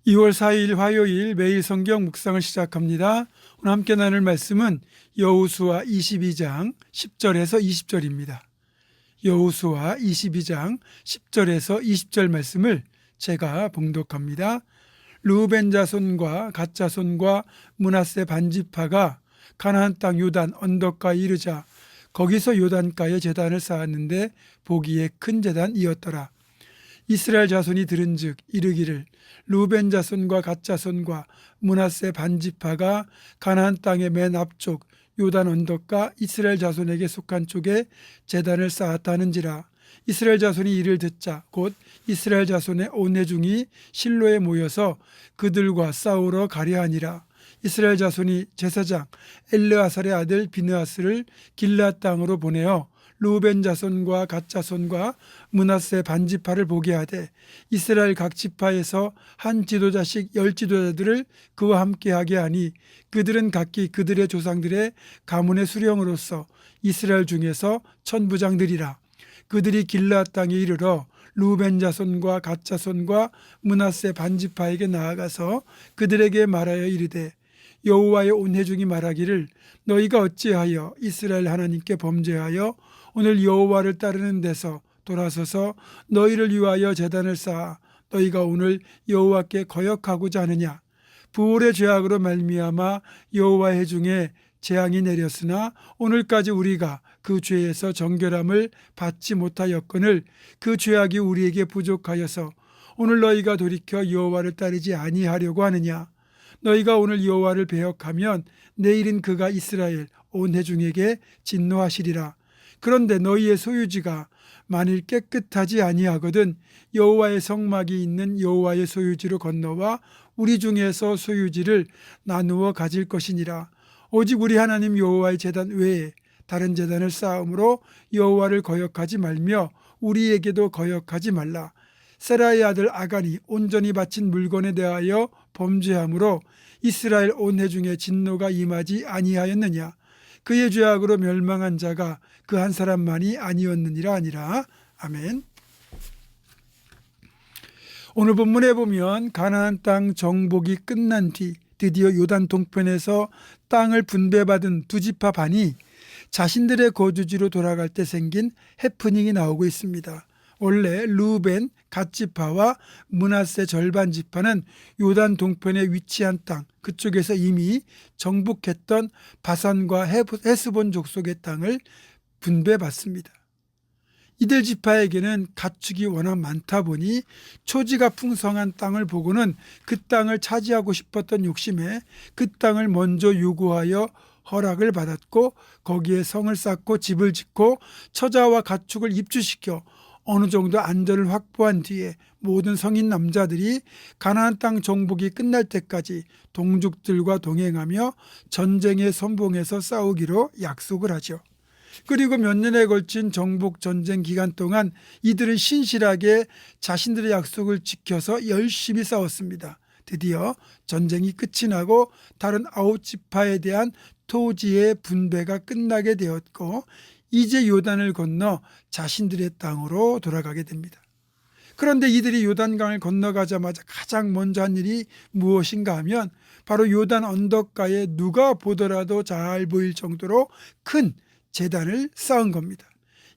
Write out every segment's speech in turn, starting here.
2월 4일 화요일 매일 성경 묵상을 시작합니다. 오늘 함께 나눌 말씀은 여호수아 22장 10절에서 20절입니다. 여호수아 22장 10절에서 20절 말씀을 제가 봉독합니다. 르우벤 자손과 갓 자손과 므낫세 반지파가 가나안 땅 요단 언덕가에 이르자 거기서 요단가에 제단을 쌓았는데 보기에 큰 제단이었더라. 이스라엘 자손이 들은즉 이르기를 르우벤 자손과 갓 자손과 므낫세 반지파가 가나안 땅의 맨 앞쪽 요단 언덕과 이스라엘 자손에게 속한 쪽에 제단을 쌓았다는지라. 이스라엘 자손이 이를 듣자 곧 이스라엘 자손의 온 회중이 실로에 모여서 그들과 싸우러 가려하니라. 이스라엘 자손이 제사장 엘르아살의 아들 비느하스를 길앗 땅으로 보내어 르우벤 자손과 갓 자손과 므낫세 반지파를 보게 하되 이스라엘 각 지파에서 한 지도자씩 10지도자들을 그와 함께하게 하니 그들은 각기 그들의 조상들의 가문의 수령으로서 이스라엘 중에서 천부장들이라. 그들이 길앗 땅에 이르러 르우벤 자손과 갓 자손과 므낫세 반지파에게 나아가서 그들에게 말하여 이르되 여호와의 온 회중이 말하기를 너희가 어찌하여 이스라엘 하나님께 범죄하여 오늘 여호와를 따르는 데서 돌아서서 너희를 위하여 제단을 쌓아 너희가 오늘 여호와께 거역하고자 하느냐. 부올의 죄악으로 말미암아 여호와의 회중에 재앙이 내렸으나 오늘까지 우리가 그 죄에서 정결함을 받지 못하였거늘 그 죄악이 우리에게 부족하여서 오늘 너희가 돌이켜 여호와를 따르지 아니하려고 하느냐. 너희가 오늘 여호와를 배역하면 내일은 그가 이스라엘 온 회중에게 진노하시리라. 그런데 너희의 소유지가 만일 깨끗하지 아니하거든 여호와의 성막이 있는 여호와의 소유지로 건너와 우리 중에서 소유지를 나누어 가질 것이니라. 오직 우리 하나님 여호와의 제단 외에 다른 제단을 쌓음으로 여호와를 거역하지 말며 우리에게도 거역하지 말라. 세라의 아들 아간이 온전히 바친 물건에 대하여 범죄함으로 이스라엘 온 회중의 진노가 임하지 아니하였느냐. 그의 죄악으로 멸망한 자가 그 한 사람만이 아니었느니라 아니라. 아멘. 오늘 본문에 보면 가나안 땅 정복이 끝난 뒤 드디어 요단 동편에서 땅을 분배받은 두 지파 반이 자신들의 거주지로 돌아갈 때 생긴 해프닝이 나오고 있습니다. 원래 르우벤 갓 지파와 므낫세 절반 지파는 요단 동편에 위치한 땅 그쪽에서 이미 정복했던 바산과 헤스본 족속의 땅을 분배받습니다. 이들 지파에게는 가축이 워낙 많다 보니 초지가 풍성한 땅을 보고는 그 땅을 차지하고 싶었던 욕심에 그 땅을 먼저 요구하여 허락을 받았고 거기에 성을 쌓고 집을 짓고 처자와 가축을 입주시켜 어느 정도 안전을 확보한 뒤에 모든 성인 남자들이 가나안 땅 정복이 끝날 때까지 동족들과 동행하며 전쟁의 선봉에서 싸우기로 약속을 하죠. 그리고 몇 년에 걸친 정복 전쟁 기간 동안 이들은 신실하게 자신들의 약속을 지켜서 열심히 싸웠습니다. 드디어 전쟁이 끝이 나고 다른 9지파에 대한 토지의 분배가 끝나게 되었고 이제 요단을 건너 자신들의 땅으로 돌아가게 됩니다. 그런데 이들이 요단강을 건너가자마자 가장 먼저 한 일이 무엇인가 하면 바로 요단 언덕가에 누가 보더라도 잘 보일 정도로 큰 제단을 쌓은 겁니다.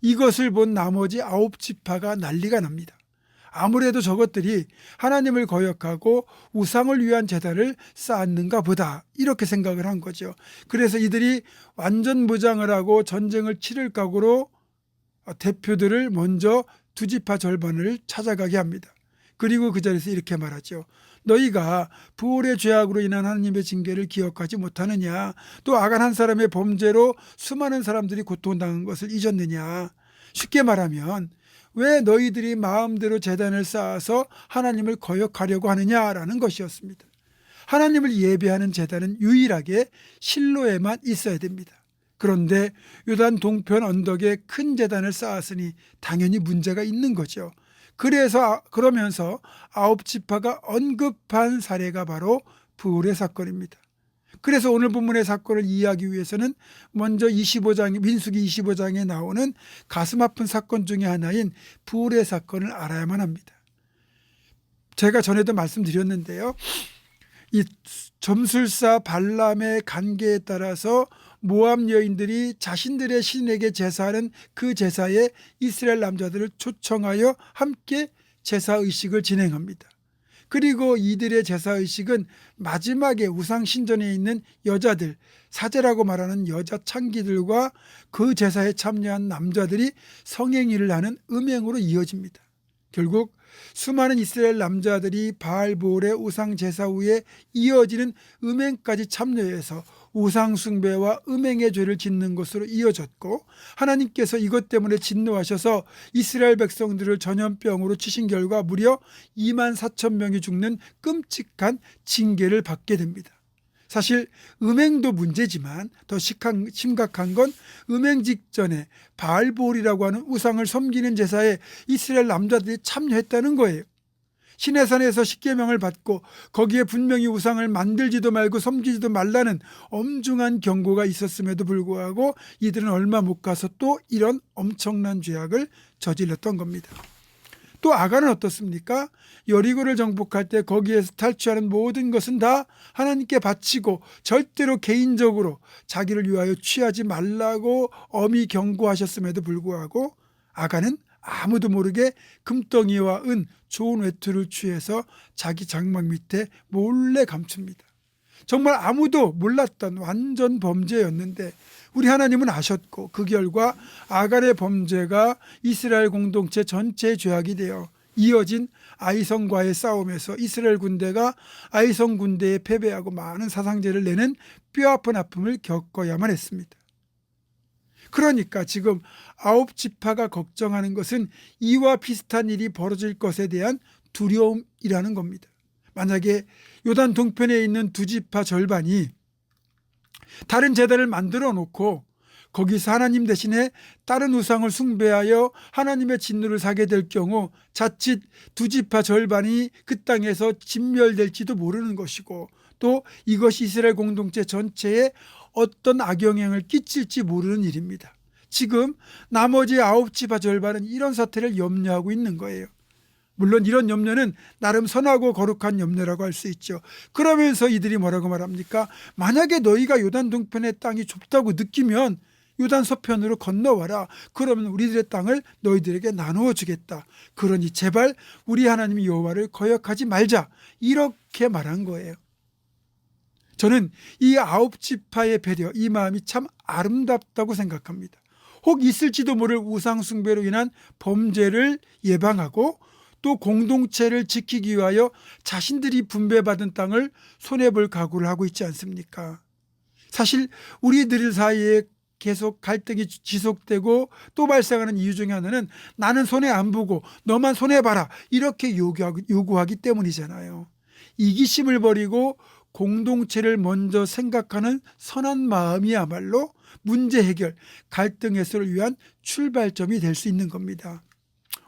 이것을 본 나머지 9지파가 난리가 납니다. 아무래도 저것들이 하나님을 거역하고 우상을 위한 제단을 쌓았는가 보다 이렇게 생각을 한 거죠. 그래서 이들이 완전 무장을 하고 전쟁을 치를 각오로 대표들을 먼저 두 지파 절반을 찾아가게 합니다. 그리고 그 자리에서 이렇게 말하죠. 너희가 부올의 죄악으로 인한 하나님의 징계를 기억하지 못하느냐. 또 아간 한 사람의 범죄로 수많은 사람들이 고통당한 것을 잊었느냐. 쉽게 말하면 왜 너희들이 마음대로 제단을 쌓아서 하나님을 거역하려고 하느냐라는 것이었습니다. 하나님을 예배하는 제단은 유일하게 실로에만 있어야 됩니다. 그런데 요단 동편 언덕에 큰 제단을 쌓았으니 당연히 문제가 있는 거죠. 그러면서 9지파가 언급한 사례가 바로 부올의 사건입니다. 그래서 오늘 본문의 사건을 이해하기 위해서는 먼저 민수기 25장에 나오는 가슴 아픈 사건 중에 하나인 부올의 사건을 알아야만 합니다. 제가 전에도 말씀드렸는데요. 이 점술사 발람의 관계에 따라서 모압 여인들이 자신들의 신에게 제사하는 그 제사에 이스라엘 남자들을 초청하여 함께 제사의식을 진행합니다. 그리고 이들의 제사의식은 마지막에 우상신전에 있는 여자들, 사제라고 말하는 여자 창기들과 그 제사에 참여한 남자들이 성행위를 하는 음행으로 이어집니다. 결국 수많은 이스라엘 남자들이 바알보올의 우상 제사 후에 이어지는 음행까지 참여해서 우상 숭배와 음행의 죄를 짓는 것으로 이어졌고, 하나님께서 이것 때문에 진노하셔서 이스라엘 백성들을 전염병으로 치신 결과 무려 24,000명이 죽는 끔찍한 징계를 받게 됩니다. 사실 음행도 문제지만 더 심각한 건 음행 직전에 바알보올이라고 하는 우상을 섬기는 제사에 이스라엘 남자들이 참여했다는 거예요. 시내산에서 십계명을 받고 거기에 분명히 우상을 만들지도 말고 섬기지도 말라는 엄중한 경고가 있었음에도 불구하고 이들은 얼마 못 가서 또 이런 엄청난 죄악을 저질렀던 겁니다. 또 아간은 어떻습니까? 여리고를 정복할 때 거기에서 탈취하는 모든 것은 다 하나님께 바치고 절대로 개인적으로 자기를 위하여 취하지 말라고 엄히 경고하셨음에도 불구하고 아간은 아무도 모르게 금덩이와 은, 좋은 외투를 취해서 자기 장막 밑에 몰래 감춥니다. 정말 아무도 몰랐던 완전 범죄였는데 우리 하나님은 아셨고, 그 결과 아간의 범죄가 이스라엘 공동체 전체의 죄악이 되어 이어진 아이성과의 싸움에서 이스라엘 군대가 아이성 군대에 패배하고 많은 사상자를 내는 뼈아픈 아픔을 겪어야만 했습니다. 그러니까 지금 9지파가 걱정하는 것은 이와 비슷한 일이 벌어질 것에 대한 두려움이라는 겁니다. 만약에 요단 동편에 있는 2지파 절반이 다른 제단을 만들어 놓고 거기서 하나님 대신에 다른 우상을 숭배하여 하나님의 진노를 사게 될 경우 자칫 2지파 절반이 그 땅에서 진멸될지도 모르는 것이고, 또 이것이 이스라엘 공동체 전체에 어떤 악영향을 끼칠지 모르는 일입니다. 지금 나머지 9지파 절반은 이런 사태를 염려하고 있는 거예요. 물론 이런 염려는 나름 선하고 거룩한 염려라고 할 수 있죠. 그러면서 이들이 뭐라고 말합니까? 만약에 너희가 요단 동편의 땅이 좁다고 느끼면 요단 서편으로 건너와라. 그러면 우리들의 땅을 너희들에게 나누어 주겠다. 그러니 제발 우리 하나님 여호와를 거역하지 말자. 이렇게 말한 거예요. 저는 이 9지파의 배려, 이 마음이 참 아름답다고 생각합니다. 혹 있을지도 모를 우상 숭배로 인한 범죄를 예방하고 또 공동체를 지키기 위하여 자신들이 분배받은 땅을 손해볼 각오를 하고 있지 않습니까? 사실 우리들 사이에 계속 갈등이 지속되고 또 발생하는 이유 중에 하나는 나는 손해 안 보고 너만 손해봐라 이렇게 요구하기 때문이잖아요. 이기심을 버리고 공동체를 먼저 생각하는 선한 마음이야말로 문제 해결, 갈등 해소를 위한 출발점이 될 수 있는 겁니다.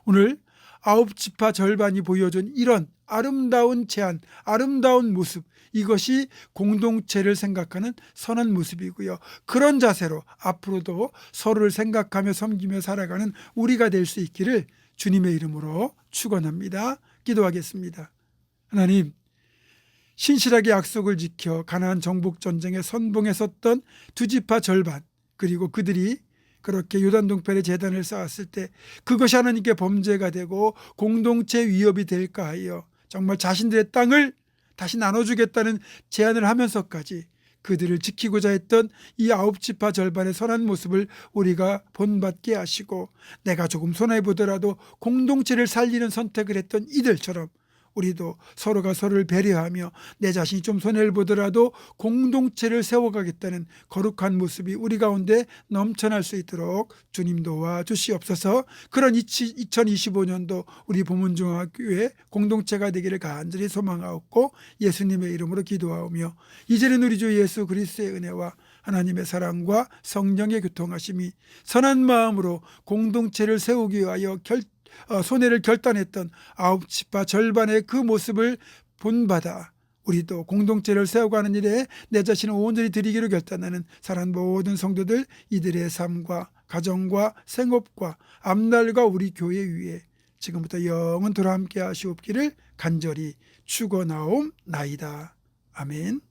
오늘 9지파 절반이 보여준 이런 아름다운 제안, 아름다운 모습, 이것이 공동체를 생각하는 선한 모습이고요. 그런 자세로 앞으로도 서로를 생각하며 섬기며 살아가는 우리가 될 수 있기를 주님의 이름으로 축원합니다. 기도하겠습니다. 하나님, 신실하게 약속을 지켜 가나안 정복 전쟁에 선봉에 섰던 2지파 절반, 그리고 그들이 그렇게 요단 동편에 제단을 쌓았을 때 그것이 하나님께 범죄가 되고 공동체 위협이 될까 하여 정말 자신들의 땅을 다시 나눠주겠다는 제안을 하면서까지 그들을 지키고자 했던 이 9지파 절반의 선한 모습을 우리가 본받게 하시고, 내가 조금 손해보더라도 공동체를 살리는 선택을 했던 이들처럼 우리도 서로가 서로를 배려하며 내 자신이 좀 손해를 보더라도 공동체를 세워가겠다는 거룩한 모습이 우리 가운데 넘쳐날 수 있도록 주님 도와주시옵소서. 그런 2025년도 우리 보문중앙교회 공동체가 되기를 간절히 소망하옵고 예수님의 이름으로 기도하오며, 이제는 우리 주 예수 그리스도의 은혜와 하나님의 사랑과 성령의 교통하심이 선한 마음으로 공동체를 세우기 위하여 손해를 결단했던 9지파 절반의 그 모습을 본받아 우리도 공동체를 세워가는 일에 내 자신을 온전히 드리기로 결단하는 사랑하는 모든 성도들, 이들의 삶과 가정과 생업과 앞날과 우리 교회 위에 지금부터 영원토록 함께 하시옵기를 간절히 축원하옵나이다. 아멘.